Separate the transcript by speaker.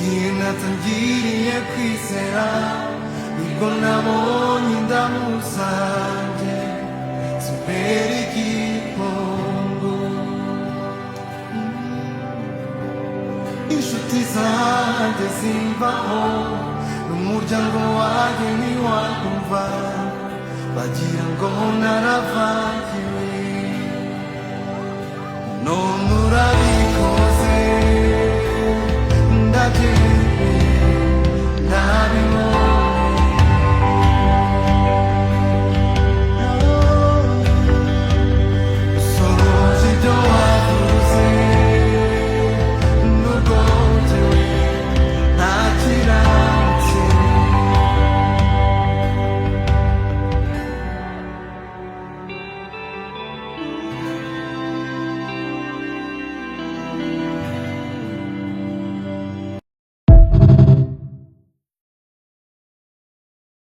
Speaker 1: igihe natangiriye kwizera nibwo nabonye indamu zanjye zimbere igihombo. Inshuti zanjye zimvaho n'umuryango wanjye ntiwakumva, bagira ngo naravangiwe none urabizi